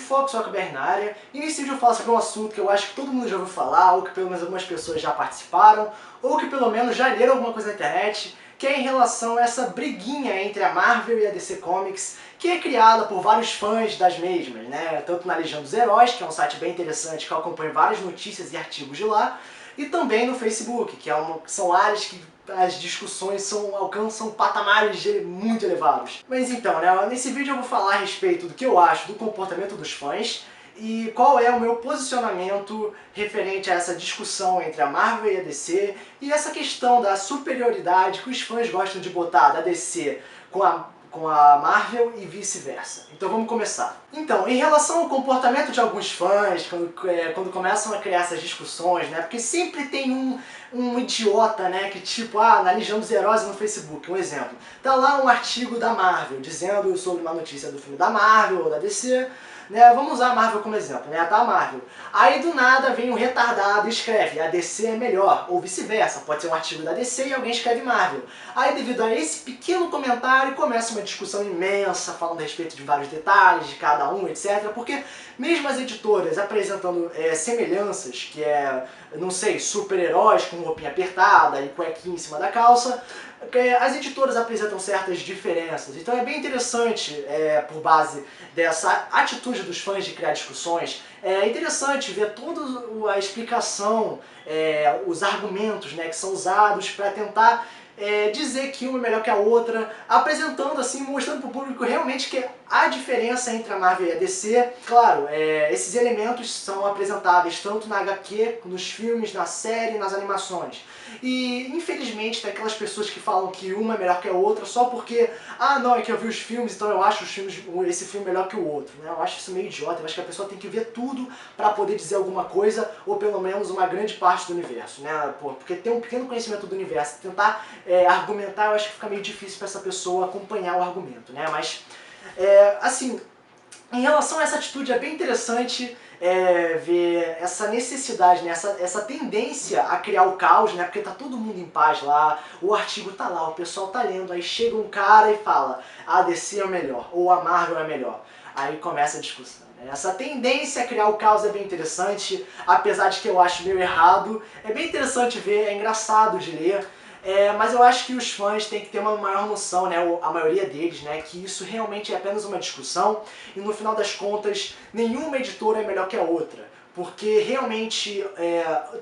Fox Rockberry na área, e nesse vídeo eu falo sobre um assunto que eu acho que todo mundo já ouviu falar, ou que pelo menos algumas pessoas já participaram, ou que pelo menos já leram alguma coisa na internet, que é em relação a essa briguinha entre a Marvel e a DC Comics, que é criada por vários fãs das mesmas, né? Tanto na Legião dos Heróis, que é um site bem interessante, que eu acompanho várias notícias e artigos de lá, e também no Facebook, que são áreas que as discussões alcançam patamares muito elevados. Mas então, né, nesse vídeo eu vou falar a respeito do que eu acho do comportamento dos fãs e qual é o meu posicionamento referente a essa discussão entre a Marvel e a DC e essa questão da superioridade que os fãs gostam de botar da DC com a Marvel e vice-versa. Então vamos começar. Então, em relação ao comportamento de alguns fãs, quando começam a criar essas discussões, né? Porque sempre tem um idiota, né? Que tipo, na Legião dos Heróis no Facebook, um exemplo. Tá lá um artigo da Marvel, dizendo sobre uma notícia do filme da Marvel ou da DC, né? Vamos usar a Marvel como exemplo, né? Tá a Marvel. Aí do nada vem um retardado e escreve a DC é melhor, ou vice-versa. Pode ser um artigo da DC e alguém escreve Marvel. Aí devido a esse pequeno comentário começa uma discussão imensa, falando a respeito de vários detalhes, de cada um, etc. Porque mesmo as editoras apresentando semelhanças, que é, não sei, super-heróis com roupinha apertada e cuequinha em cima da calça, as editoras apresentam certas diferenças. Então é bem interessante, por base dessa atitude dos fãs de criar discussões, é interessante ver toda a explicação, os argumentos, né, que são usados para tentar dizer que uma é melhor que a outra, apresentando assim, mostrando para o público realmente que há diferença entre a Marvel e a DC. Claro, esses elementos são apresentáveis tanto na HQ, nos filmes, na série, nas animações. E infelizmente tem aquelas pessoas que falam que uma é melhor que a outra só porque não, é que eu vi os filmes, então eu acho esse filme melhor que o outro, né? Eu acho isso meio idiota. Eu acho que a pessoa tem que ver tudo para poder dizer alguma coisa, ou pelo menos uma grande parte do universo, né? Porque ter um pequeno conhecimento do universo, tentar argumentar, eu acho que fica meio difícil para essa pessoa acompanhar o argumento, né? Mas, assim, em relação a essa atitude é bem interessante ver essa necessidade, né? essa tendência a criar o caos, né? Porque tá todo mundo em paz lá, o artigo tá lá, o pessoal tá lendo, aí chega um cara e fala a DC é o melhor, ou a Marvel é melhor. Aí começa a discussão. Essa tendência a criar o caos é bem interessante, apesar de que eu acho meio errado. É bem interessante ver, é engraçado de ler. Mas eu acho que os fãs têm que ter uma maior noção, né, a maioria deles, né, que isso realmente é apenas uma discussão e no final das contas nenhuma editora é melhor que a outra, porque realmente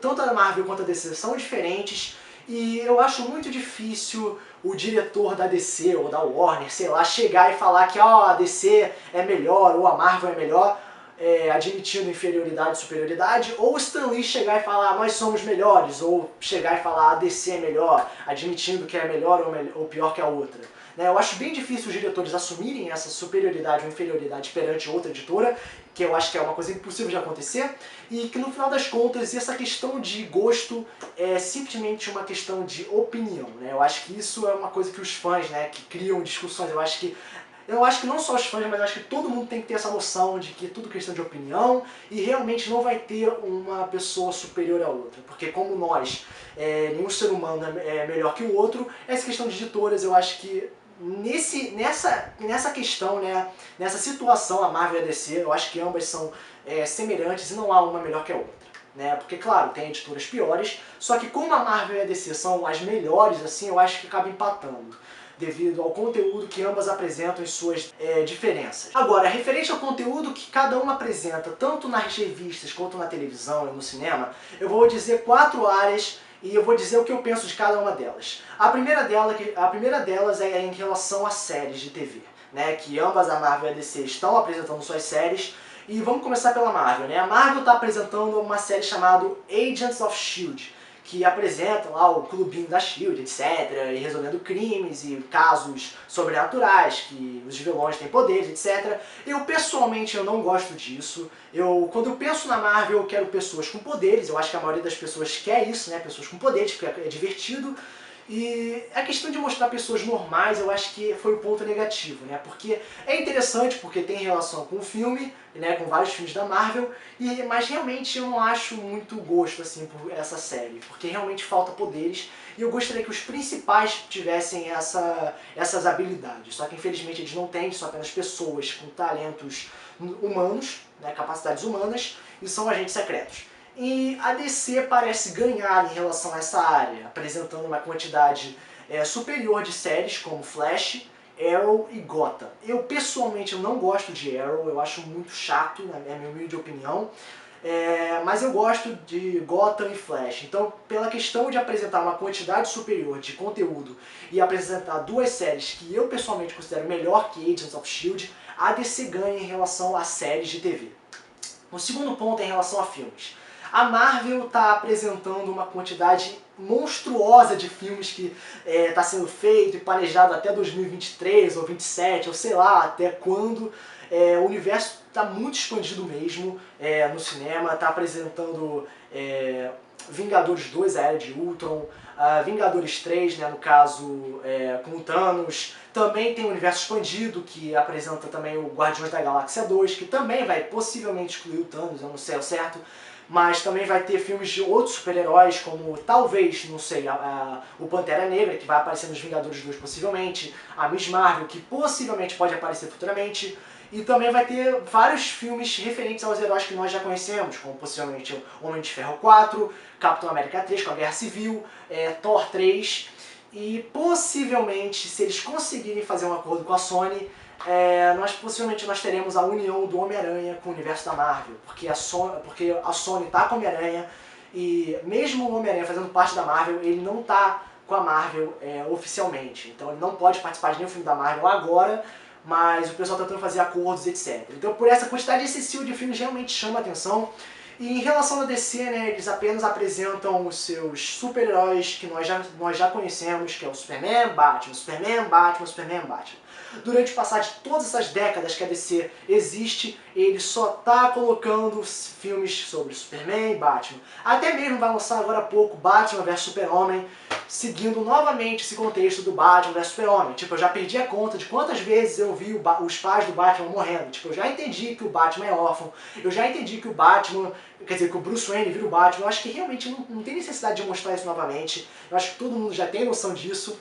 tanto a Marvel quanto a DC são diferentes e eu acho muito difícil o diretor da DC ou da Warner, sei lá, chegar e falar que a DC é melhor ou a Marvel é melhor, admitindo inferioridade e superioridade, ou o Stan Lee chegar e falar nós somos melhores, ou chegar e falar a DC é melhor, admitindo que é melhor ou pior que a outra. Eu acho bem difícil os diretores assumirem essa superioridade ou inferioridade perante outra editora, que eu acho que é uma coisa impossível de acontecer, e que no final das contas essa questão de gosto é simplesmente uma questão de opinião. Eu acho que isso é uma coisa que os fãs, né, que criam discussões, eu acho que não só os fãs, mas eu acho que todo mundo tem que ter essa noção de que é tudo questão de opinião e realmente não vai ter uma pessoa superior à outra. Porque como nós, nenhum ser humano é melhor que o outro, essa questão de editoras, eu acho que nessa questão, né, nessa situação, a Marvel e a DC, eu acho que ambas são semelhantes e não há uma melhor que a outra. Porque, claro, tem editoras piores, só que como a Marvel e a DC são as melhores, assim, eu acho que acaba empatando, devido ao conteúdo que ambas apresentam e suas diferenças. Agora, referente ao conteúdo que cada uma apresenta, tanto nas revistas quanto na televisão e no cinema, eu vou dizer 4 áreas e eu vou dizer o que eu penso de cada uma delas. A primeira delas é em relação a séries de TV, que ambas, a Marvel e a DC, estão apresentando suas séries. E vamos começar pela Marvel. A Marvel está apresentando uma série chamada Agents of S.H.I.E.L.D., que apresenta lá o clubinho da S.H.I.E.L.D., etc., e resolvendo crimes e casos sobrenaturais, que os vilões têm poderes, etc. Eu, pessoalmente, eu não gosto disso. Quando eu penso na Marvel, eu quero pessoas com poderes. Eu acho que a maioria das pessoas quer isso, pessoas com poderes, porque é divertido. E a questão de mostrar pessoas normais, eu acho que foi o ponto negativo, né? Porque é interessante, porque tem relação com o filme, né? Com vários filmes da Marvel, mas realmente eu não acho muito gosto, assim, por essa série, porque realmente falta poderes, e eu gostaria que os principais tivessem essas habilidades. Só que infelizmente eles não têm, são apenas pessoas com talentos humanos, né? Capacidades humanas, e são agentes secretos. E a DC parece ganhar em relação a essa área, apresentando uma quantidade superior de séries como Flash, Arrow e Gotham. Eu pessoalmente não gosto de Arrow, eu acho muito chato, na minha humilde opinião, mas eu gosto de Gotham e Flash. Então, pela questão de apresentar uma quantidade superior de conteúdo e apresentar duas séries que eu pessoalmente considero melhor que Agents of S.H.I.E.L.D., a DC ganha em relação a séries de TV. O segundo ponto é em relação a filmes. A Marvel está apresentando uma quantidade monstruosa de filmes que está sendo feito e planejado até 2023 ou 2027, ou sei lá até quando. O universo está muito expandido mesmo no cinema, está apresentando Vingadores 2, a Era de Ultron, Vingadores 3, né, no caso com o Thanos. Também tem o universo expandido, que apresenta também o Guardiões da Galáxia 2, que também vai possivelmente excluir o Thanos, eu não sei ao certo. Mas também vai ter filmes de outros super-heróis, como talvez, não sei, o Pantera Negra, que vai aparecer nos Vingadores 2 possivelmente, a Miss Marvel, que possivelmente pode aparecer futuramente, e também vai ter vários filmes referentes aos heróis que nós já conhecemos, como possivelmente o Homem de Ferro 4, Capitão América 3 com a Guerra Civil, Thor 3, e possivelmente, se eles conseguirem fazer um acordo com a Sony, possivelmente nós teremos a união do Homem-Aranha com o universo da Marvel, porque a Sony tá com o Homem-Aranha, e mesmo o Homem-Aranha fazendo parte da Marvel, ele não tá com a Marvel oficialmente, então ele não pode participar de nenhum filme da Marvel agora, mas o pessoal tá tentando fazer acordos, etc. Então por essa quantidade excessiva de filmes realmente chama a atenção. E em relação à DC, né, eles apenas apresentam os seus super-heróis que nós já conhecemos, que é o Superman, Batman, Superman, Batman, Superman, Batman. Durante o passar de todas essas décadas que a DC existe, ele só tá colocando filmes sobre Superman e Batman. Até mesmo vai lançar agora há pouco Batman vs Super-Homem, seguindo novamente esse contexto do Batman vs Super-Homem. Tipo, eu já perdi a conta de quantas vezes eu vi os pais do Batman morrendo. Tipo, eu já entendi que o Batman é órfão, eu já entendi que o Batman, quer dizer, que o Bruce Wayne vira o Batman. Eu acho que realmente não tem necessidade de mostrar isso novamente. Eu acho que todo mundo já tem noção disso.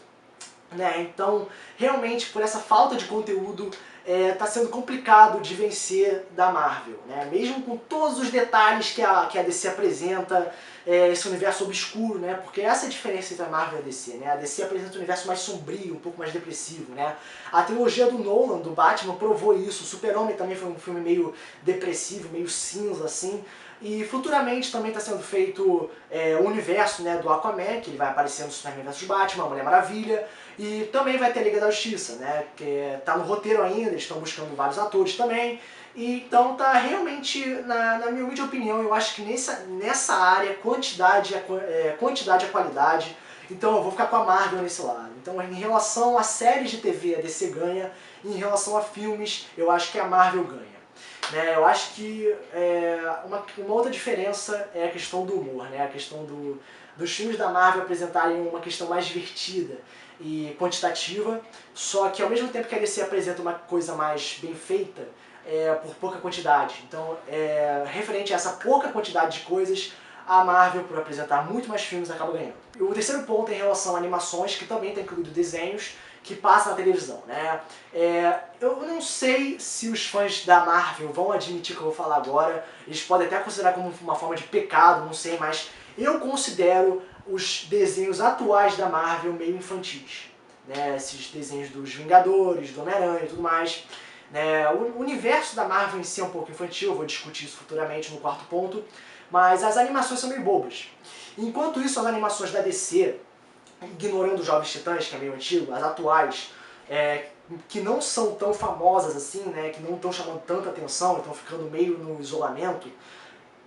Né? Então, realmente, por essa falta de conteúdo, está sendo complicado de vencer da Marvel. Né? Mesmo com todos os detalhes que a DC apresenta, esse universo obscuro, né? Porque essa é a diferença entre a Marvel e a DC. Né? A DC apresenta um universo mais sombrio, um pouco mais depressivo. Né? A trilogia do Nolan, do Batman, provou isso. O Super-Homem também foi um filme meio depressivo, meio cinza, assim. E futuramente também está sendo feito o universo, né, do Aquaman, que ele vai aparecer no Superman vs Batman, a Mulher Maravilha, e também vai ter a Liga da Justiça, né, que está no roteiro ainda, eles estão buscando vários atores também, e então tá realmente, na minha humilde opinião, eu acho que nessa área, quantidade é qualidade, então eu vou ficar com a Marvel nesse lado. Então em relação a séries de TV, a DC ganha, e em relação a filmes, eu acho que a Marvel ganha. Eu acho que uma outra diferença é a questão do humor, né? A questão dos filmes da Marvel apresentarem uma questão mais divertida e quantitativa, só que ao mesmo tempo que a DC apresenta uma coisa mais bem feita, por pouca quantidade. Então, referente a essa pouca quantidade de coisas, a Marvel, por apresentar muito mais filmes, acaba ganhando. E o terceiro ponto é em relação a animações, que também está incluído desenhos, que passa na televisão, né? Eu não sei se os fãs da Marvel vão admitir o que eu vou falar agora, eles podem até considerar como uma forma de pecado, não sei, mas eu considero os desenhos atuais da Marvel meio infantis, né? Esses desenhos dos Vingadores, do Homem-Aranha e tudo mais. Né? O universo da Marvel em si é um pouco infantil, eu vou discutir isso futuramente no quarto ponto, mas as animações são meio bobas. Enquanto isso, as animações da DC, ignorando os Jovens Titãs, que é meio antigo, as atuais, que não são tão famosas assim, né, que não estão chamando tanta atenção, estão ficando meio no isolamento,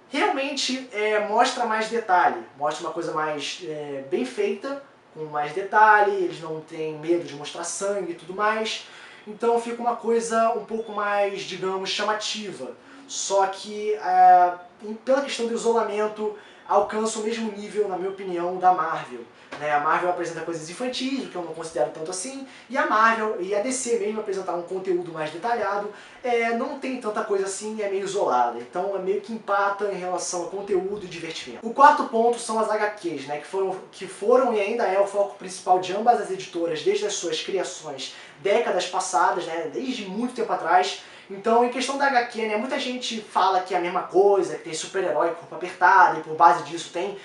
realmente mostra mais detalhe, mostra uma coisa mais bem feita, com mais detalhe, eles não têm medo de mostrar sangue e tudo mais, então fica uma coisa um pouco mais, digamos, chamativa. Só que pela questão do isolamento, alcança o mesmo nível, na minha opinião, da Marvel. A Marvel apresenta coisas infantis, o que eu não considero tanto assim, e a Marvel e a DC mesmo apresentar um conteúdo mais detalhado, não tem tanta coisa assim, é meio isolada. Então é meio que empata em relação a conteúdo e divertimento. O quarto ponto são as HQs, que foram e ainda é o foco principal de ambas as editoras desde as suas criações décadas passadas, desde muito tempo atrás. Então, em questão da HQ, muita gente fala que é a mesma coisa, que tem super-herói com corpo apertado, e por base disso tem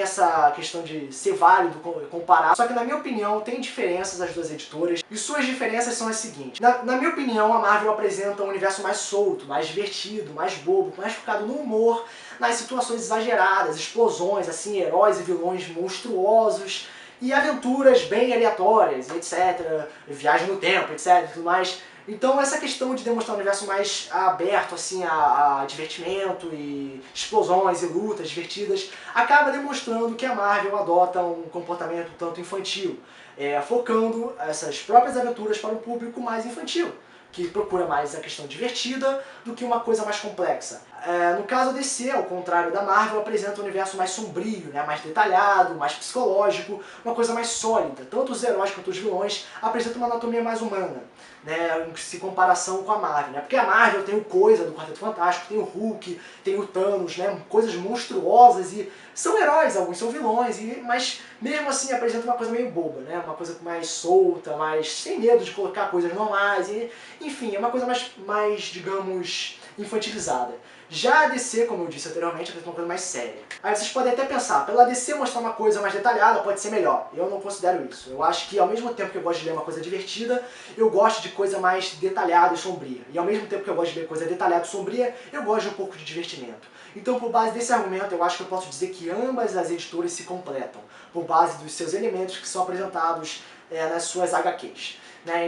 essa questão de ser válido comparar. Só que, na minha opinião, tem diferenças as duas editoras, e suas diferenças são as seguintes. Na minha opinião, a Marvel apresenta um universo mais solto, mais divertido, mais bobo, mais focado no humor, nas situações exageradas, explosões, assim, heróis e vilões monstruosos, e aventuras bem aleatórias, etc. Viagem no tempo, etc. Tudo mais. Então essa questão de demonstrar um universo mais aberto assim, a divertimento e explosões e lutas divertidas acaba demonstrando que a Marvel adota um comportamento tanto infantil, focando essas próprias aventuras para um público mais infantil, que procura mais a questão divertida do que uma coisa mais complexa. No caso da DC, ao contrário da Marvel, apresenta um universo mais sombrio, mais detalhado, mais psicológico, uma coisa mais sólida. Tanto os heróis quanto os vilões apresentam uma anatomia mais humana, em comparação com a Marvel. Porque a Marvel tem o Coisa do Quarteto Fantástico, tem o Hulk, tem o Thanos, coisas monstruosas e são heróis, alguns são vilões, mas mesmo assim apresenta uma coisa meio boba, uma coisa mais solta, mais sem medo de colocar coisas normais, enfim, é uma coisa mais digamos, infantilizada. Já a DC, como eu disse anteriormente, é uma coisa mais séria. Aí vocês podem até pensar, pela DC mostrar uma coisa mais detalhada pode ser melhor. Eu não considero isso. Eu acho que ao mesmo tempo que eu gosto de ler uma coisa divertida, eu gosto de coisa mais detalhada e sombria. E ao mesmo tempo que eu gosto de ler coisa detalhada e sombria, eu gosto de um pouco de divertimento. Então, por base desse argumento, eu acho que eu posso dizer que ambas as editoras se completam, por base dos seus elementos que são apresentados nas suas HQs.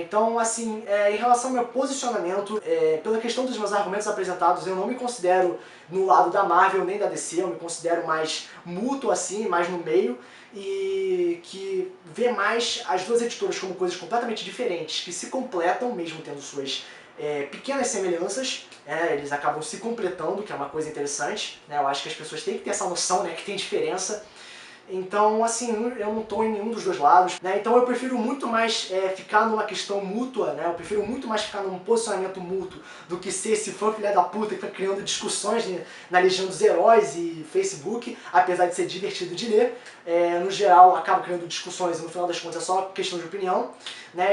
Então, assim, em relação ao meu posicionamento, pela questão dos meus argumentos apresentados, eu não me considero no lado da Marvel nem da DC, eu me considero mais mútuo, assim, mais no meio, e que vê mais as duas editoras como coisas completamente diferentes, que se completam, mesmo tendo suas pequenas semelhanças, eles acabam se completando, que é uma coisa interessante, eu acho que as pessoas têm que ter essa noção, que tem diferença. Então, assim, eu não estou em nenhum dos dois lados, então eu prefiro muito mais ficar numa questão mútua, eu prefiro muito mais ficar num posicionamento mútuo do que ser esse fã filha da puta que fica criando discussões na Legião dos Heróis e Facebook, apesar de ser divertido de ler. No geral, acabo criando discussões e no final das contas é só questão de opinião.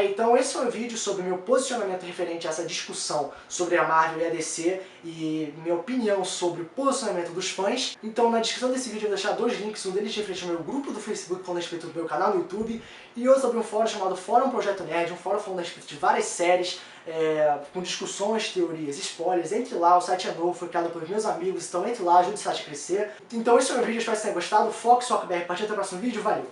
Então esse foi um vídeo sobre o meu posicionamento referente a essa discussão sobre a Marvel e a DC e minha opinião sobre o posicionamento dos fãs. Então na descrição desse vídeo eu vou deixar dois links, um deles referente ao meu grupo do Facebook falando a respeito do meu canal no YouTube e outro sobre um fórum chamado Fórum Projeto Nerd, um fórum falando a respeito de várias séries, com discussões, teorias, spoilers. Entre lá, o site é novo, foi criado pelos meus amigos, então entre lá, ajude o site a crescer. Então esse foi o vídeo, espero que vocês tenham gostado, foco, BR, partiu até o próximo vídeo, valeu!